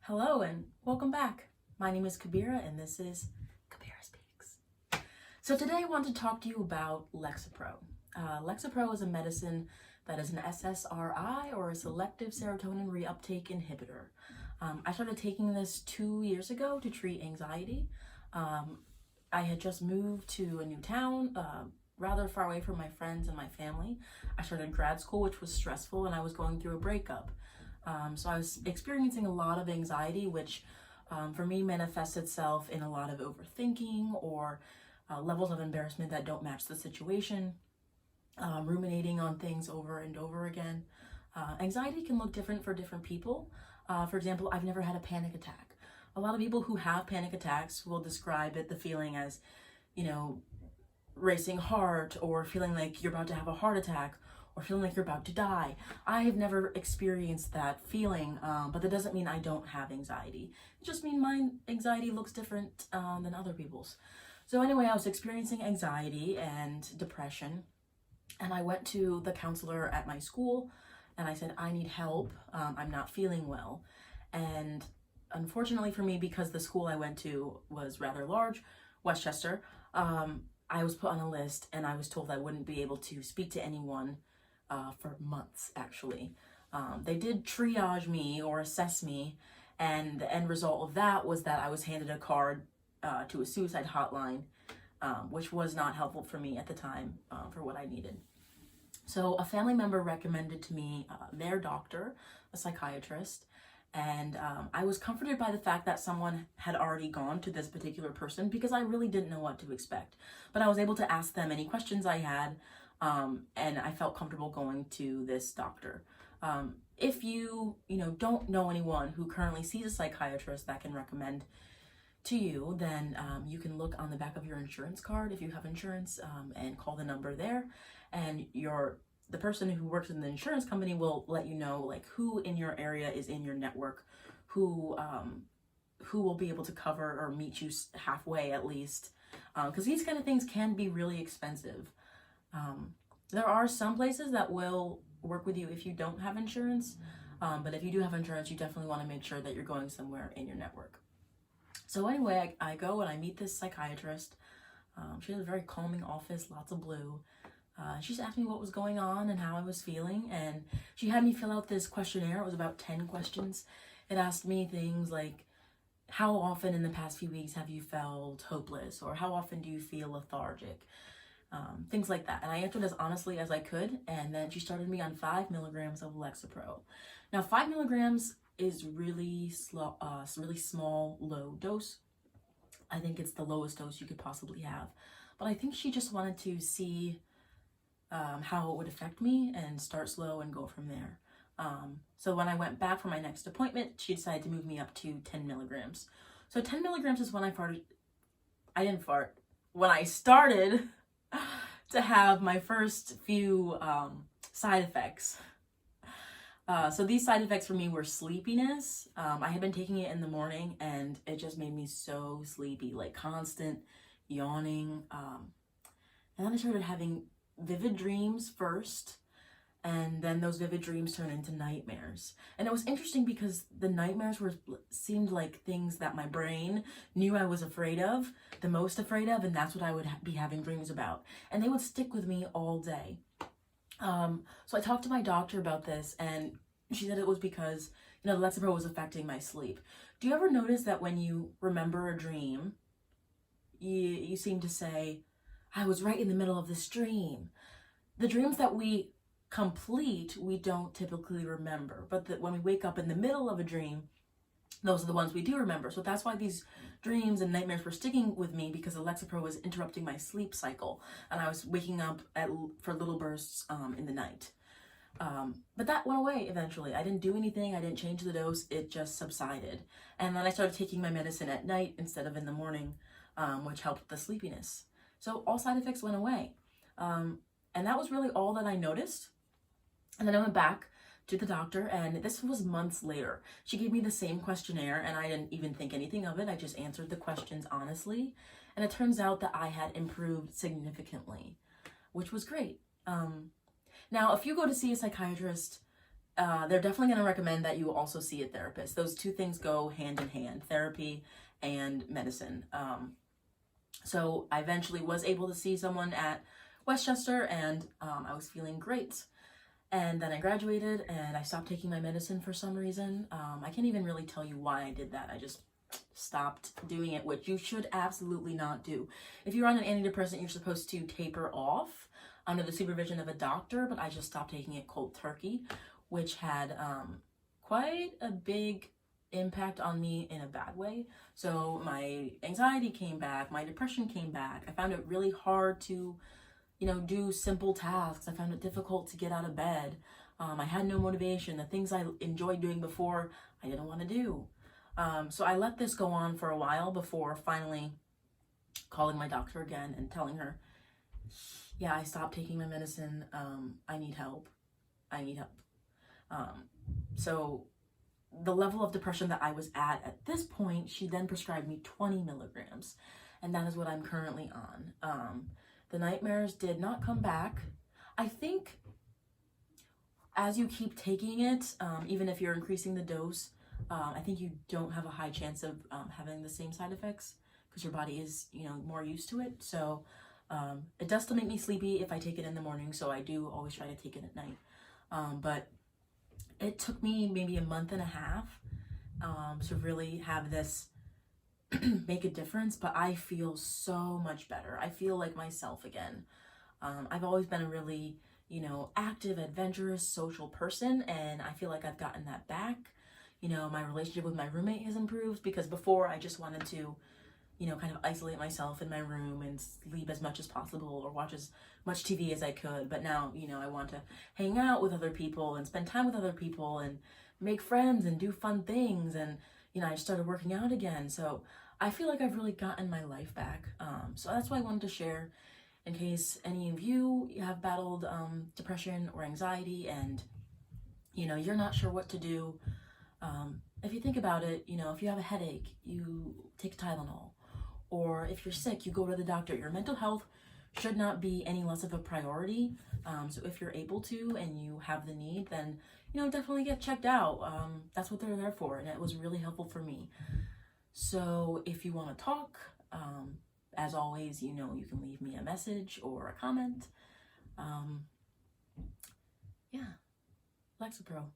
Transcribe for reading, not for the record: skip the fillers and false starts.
Hello and welcome back. My name is Kabira and this is Kabira Speaks. So today I want to talk to you about Lexapro. Lexapro is a medicine that is an SSRI or a selective serotonin reuptake inhibitor. I started taking this 2 years ago to treat anxiety. I had just moved to a new town, rather far away from my friends and my family. I started grad school, which was stressful, and I was going through a breakup. So I was experiencing a lot of anxiety, which for me manifests itself in a lot of overthinking or levels of embarrassment that don't match the situation, ruminating on things over and over again. Anxiety can look different for different people. For example, I've never had a panic attack. A lot of people who have panic attacks will describe the feeling as, racing heart, or feeling like you're about to have a heart attack, or feeling like you're about to die. I have never experienced that feeling, but that doesn't mean I don't have anxiety. It just means my anxiety looks different than other people's. So anyway, I was experiencing anxiety and depression, and I went to the counselor at my school, and I said, I need help. I'm not feeling well. And unfortunately for me, because the school I went to was rather large, Westchester, I was put on a list, and I was told I wouldn't be able to speak to anyone for months, actually. They did triage me or assess me, and the end result of that was that I was handed a card to a suicide hotline, which was not helpful for me at the time for what I needed. So a family member recommended to me their doctor, a psychiatrist, and I was comforted by the fact that someone had already gone to this particular person because I really didn't know what to expect. But I was able to ask them any questions I had, and I felt comfortable going to this doctor. If you don't know anyone who currently sees a psychiatrist that can recommend to you, then you can look on the back of your insurance card if you have insurance, and call the number there, and the person who works in the insurance company will let you know who in your area is in your network, who will be able to cover or meet you halfway at least, because these kind of things can be really expensive. There are some places that will work with you if you don't have insurance, but if you do have insurance, you definitely want to make sure that you're going somewhere in your network. So anyway, I go and I meet this psychiatrist. She has a very calming office, lots of blue. She just asked me what was going on and how I was feeling, and she had me fill out this questionnaire. It was about 10 questions. It asked me things like, how often in the past few weeks have you felt hopeless, or how often do you feel lethargic? Things like that. And I answered as honestly as I could, and then she started me on 5 milligrams of Lexapro. Now 5 milligrams is really small, low dose. I think it's the lowest dose you could possibly have. But I think she just wanted to see how it would affect me and start slow and go from there. So when I went back for my next appointment, she decided to move me up to 10 milligrams. So 10 milligrams is when when I started to have my first few side effects. So these side effects for me were sleepiness. I had been taking it in the morning, and it just made me so sleepy, like constant yawning. And then I started having vivid dreams first, and then those vivid dreams turned into nightmares. And it was interesting because the nightmares seemed like things that my brain knew I was the most afraid of, and that's what I would be having dreams about. And they would stick with me all day. So I talked to my doctor about this, and she said it was because, the Lexapro was affecting my sleep. Do you ever notice that when you remember a dream, you seem to say, I was right in the middle of this dream? The dreams that we complete, we don't typically remember, but when we wake up in the middle of a dream, those are the ones we do remember. So that's why these dreams and nightmares were sticking with me, because the Lexapro was interrupting my sleep cycle, and I was waking up for little bursts in the night. But that went away eventually. I didn't do anything. I didn't change the dose. It just subsided. And then I started taking my medicine at night instead of in the morning, which helped the sleepiness. So all side effects went away. And that was really all that I noticed. And then I went back to the doctor, and this was months later. She gave me the same questionnaire, and I didn't even think anything of it. I just answered the questions honestly. And it turns out that I had improved significantly, which was great. Now, if you go to see a psychiatrist, they're definitely going to recommend that you also see a therapist. Those two things go hand in hand, therapy and medicine. So I eventually was able to see someone at Westchester, and I was feeling great. And then I graduated and I stopped taking my medicine for some reason. I can't even really tell you why I did that. I just stopped doing it, which you should absolutely not do. If you're on an antidepressant, you're supposed to taper off under the supervision of a doctor, but I just stopped taking it cold turkey, which had quite a big impact on me in a bad way. So my anxiety came back, my depression came back. I found it really hard to, do simple tasks. I found it difficult to get out of bed. I had no motivation. The things I enjoyed doing before, I didn't want to do. So I let this go on for a while before finally calling my doctor again and telling her, yeah, I stopped taking my medicine. I need help. So the level of depression that I was at this point, she then prescribed me 20 milligrams. And that is what I'm currently on. The nightmares did not come back. I think as you keep taking it, even if you're increasing the dose, I think you don't have a high chance of having the same side effects because your body is, more used to it. So it does still make me sleepy if I take it in the morning. So I do always try to take it at night. But it took me maybe a month and a half to really have this make a difference, but I feel so much better. I feel like myself again. I've always been a really, active, adventurous, social person, and I feel like I've gotten that back. My relationship with my roommate has improved because before I just wanted to, kind of isolate myself in my room and sleep as much as possible or watch as much TV as I could. But now, I want to hang out with other people and spend time with other people and make friends and do fun things. And, I started working out again. So I feel like I've really gotten my life back. So that's why I wanted to share in case any of you have battled depression or anxiety and, you're not sure what to do. If you think about it, if you have a headache, you take Tylenol. Or if you're sick, you go to the doctor. Your mental health should not be any less of a priority. So if you're able to and you have the need, then, definitely get checked out. That's what they're there for. And it was really helpful for me. So if you want to talk, as always, you can leave me a message or a comment. Yeah, Lexapro.